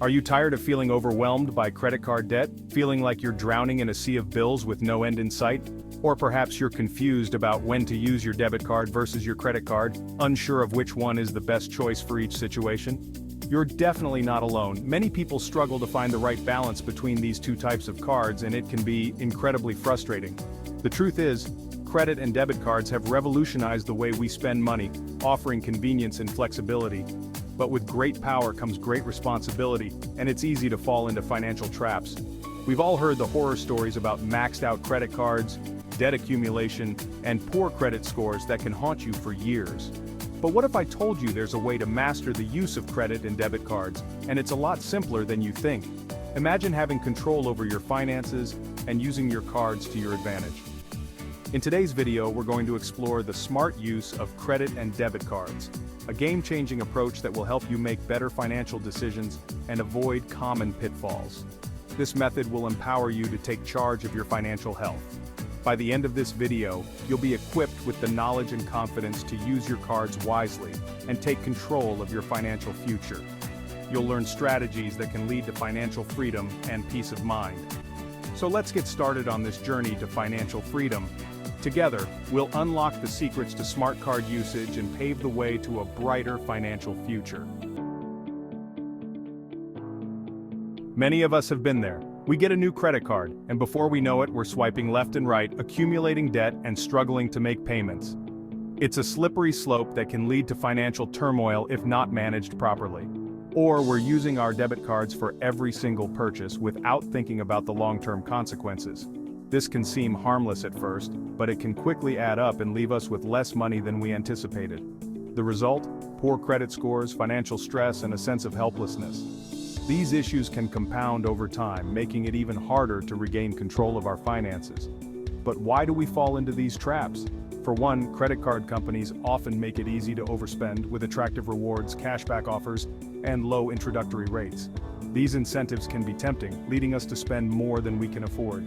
Are you tired of feeling overwhelmed by credit card debt, feeling like you're drowning in a sea of bills with no end in sight? Or perhaps you're confused about when to use your debit card versus your credit card, unsure of which one is the best choice for each situation? You're definitely not alone. Many people struggle to find the right balance between these two types of cards, and it can be incredibly frustrating. The truth is, credit and debit cards have revolutionized the way we spend money, offering convenience and flexibility. But with great power comes great responsibility, and it's easy to fall into financial traps. We've all heard the horror stories about maxed out credit cards, debt accumulation, and poor credit scores that can haunt you for years. But what if I told you there's a way to master the use of credit and debit cards, and it's a lot simpler than you think? Imagine having control over your finances and using your cards to your advantage. In today's video, we're going to explore the smart use of credit and debit cards, a game-changing approach that will help you make better financial decisions and avoid common pitfalls. This method will empower you to take charge of your financial health. By the end of this video, you'll be equipped with the knowledge and confidence to use your cards wisely and take control of your financial future. You'll learn strategies that can lead to financial freedom and peace of mind. So let's get started on this journey to financial freedom. Together, we'll unlock the secrets to smart card usage and pave the way to a brighter financial future. Many of us have been there. We get a new credit card, and before we know it, we're swiping left and right, accumulating debt and struggling to make payments. It's a slippery slope that can lead to financial turmoil if not managed properly. Or we're using our debit cards for every single purchase without thinking about the long-term consequences. This can seem harmless at first, but it can quickly add up and leave us with less money than we anticipated. The result? Poor credit scores, financial stress, and a sense of helplessness. These issues can compound over time, making it even harder to regain control of our finances. But why do we fall into these traps? For one, credit card companies often make it easy to overspend with attractive rewards, cashback offers, and low introductory rates. These incentives can be tempting, leading us to spend more than we can afford.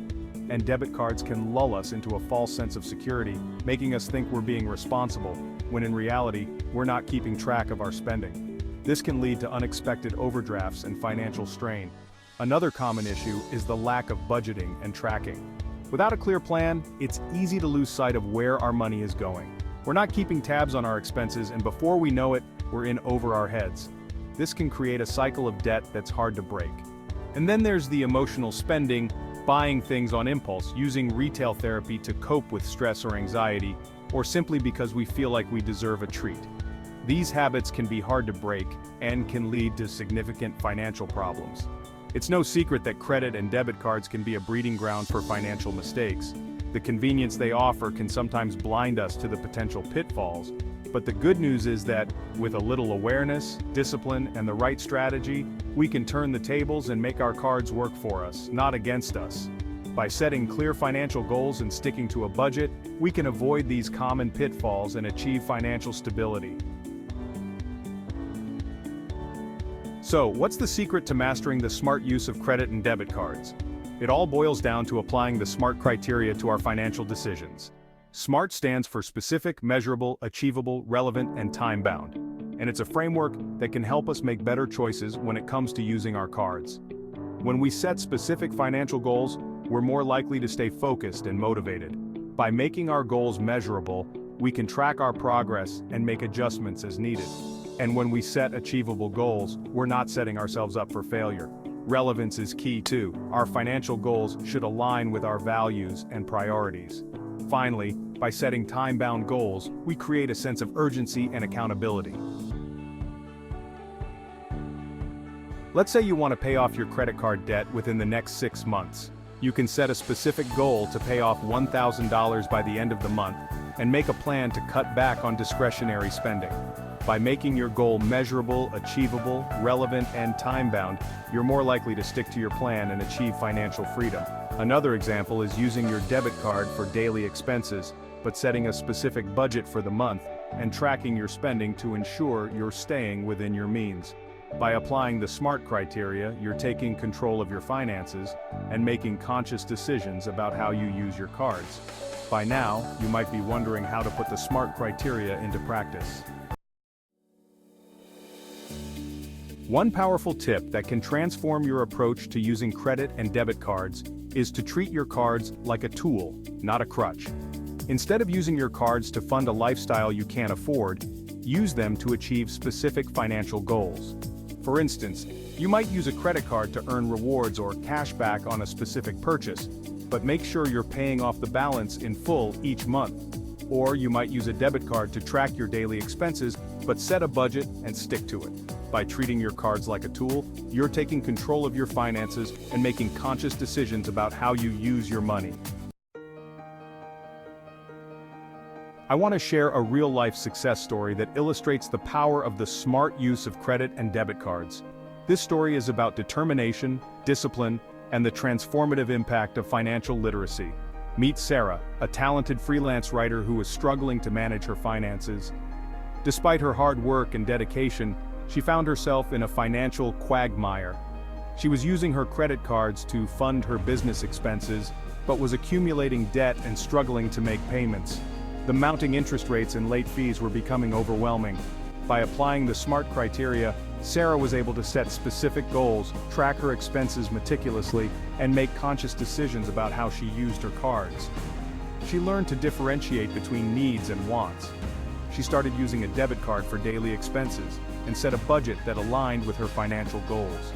And debit cards can lull us into a false sense of security, making us think we're being responsible, when in reality, we're not keeping track of our spending. This can lead to unexpected overdrafts and financial strain. Another common issue is the lack of budgeting and tracking. Without a clear plan, it's easy to lose sight of where our money is going. We're not keeping tabs on our expenses, and before we know it, we're in over our heads. This can create a cycle of debt that's hard to break. And then there's the emotional spending, buying things on impulse, using retail therapy to cope with stress or anxiety, or simply because we feel like we deserve a treat. These habits can be hard to break and can lead to significant financial problems. It's no secret that credit and debit cards can be a breeding ground for financial mistakes. The convenience they offer can sometimes blind us to the potential pitfalls, but the good news is that, with a little awareness, discipline, and the right strategy, we can turn the tables and make our cards work for us, not against us. By setting clear financial goals and sticking to a budget, we can avoid these common pitfalls and achieve financial stability. So, what's the secret to mastering the smart use of credit and debit cards? It all boils down to applying the SMART criteria to our financial decisions. SMART stands for specific, measurable, achievable, relevant, and time-bound. And it's a framework that can help us make better choices when it comes to using our cards. When we set specific financial goals, we're more likely to stay focused and motivated. By making our goals measurable, we can track our progress and make adjustments as needed. And when we set achievable goals, we're not setting ourselves up for failure. Relevance is key too. Our financial goals should align with our values and priorities. Finally, by setting time-bound goals, we create a sense of urgency and accountability. Let's say you want to pay off your credit card debt within the next 6 months. You can set a specific goal to pay off $1,000 by the end of the month, and make a plan to cut back on discretionary spending. By making your goal measurable, achievable, relevant, and time-bound, you're more likely to stick to your plan and achieve financial freedom. Another example is using your debit card for daily expenses, but setting a specific budget for the month and tracking your spending to ensure you're staying within your means. By applying the SMART criteria, you're taking control of your finances and making conscious decisions about how you use your cards. By now, you might be wondering how to put the SMART criteria into practice. One powerful tip that can transform your approach to using credit and debit cards is to treat your cards like a tool, not a crutch. Instead of using your cards to fund a lifestyle you can't afford, use them to achieve specific financial goals. For instance, you might use a credit card to earn rewards or cash back on a specific purchase, but make sure you're paying off the balance in full each month. Or you might use a debit card to track your daily expenses, but set a budget and stick to it. By treating your cards like a tool, you're taking control of your finances and making conscious decisions about how you use your money. I want to share a real-life success story that illustrates the power of the smart use of credit and debit cards. This story is about determination, discipline, and the transformative impact of financial literacy. Meet Sarah, a talented freelance writer who is struggling to manage her finances. Despite her hard work and dedication, she found herself in a financial quagmire. She was using her credit cards to fund her business expenses, but was accumulating debt and struggling to make payments. The mounting interest rates and late fees were becoming overwhelming. By applying the SMART criteria, Sarah was able to set specific goals, track her expenses meticulously, and make conscious decisions about how she used her cards. She learned to differentiate between needs and wants. She started using a debit card for daily expenses, and set a budget that aligned with her financial goals.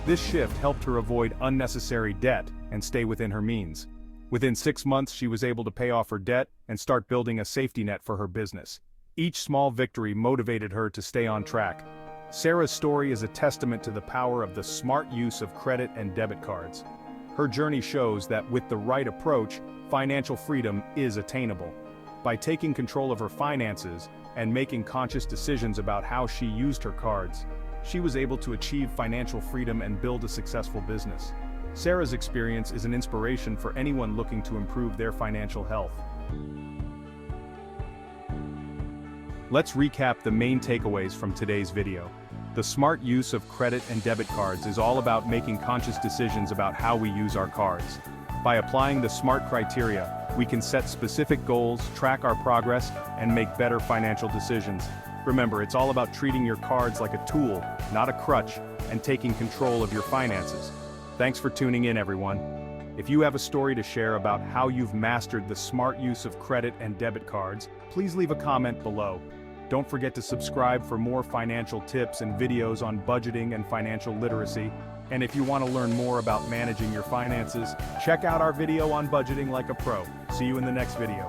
This shift helped her avoid unnecessary debt and stay within her means. Within 6 months, she was able to pay off her debt and start building a safety net for her business. Each small victory motivated her to stay on track. Sarah's story is a testament to the power of the smart use of credit and debit cards. Her journey shows that with the right approach, financial freedom is attainable. By taking control of her finances and making conscious decisions about how she used her cards, she was able to achieve financial freedom and build a successful business. Sarah's experience is an inspiration for anyone looking to improve their financial health. Let's recap the main takeaways from today's video. The smart use of credit and debit cards is all about making conscious decisions about how we use our cards. By applying the SMART criteria, we can set specific goals, track our progress, and make better financial decisions. Remember, it's all about treating your cards like a tool, not a crutch, and taking control of your finances. Thanks for tuning in, everyone. If you have a story to share about how you've mastered the smart use of credit and debit cards, please leave a comment below. Don't forget to subscribe for more financial tips and videos on budgeting and financial literacy. And if you want to learn more about managing your finances, check out our video on budgeting like a pro. See you in the next video.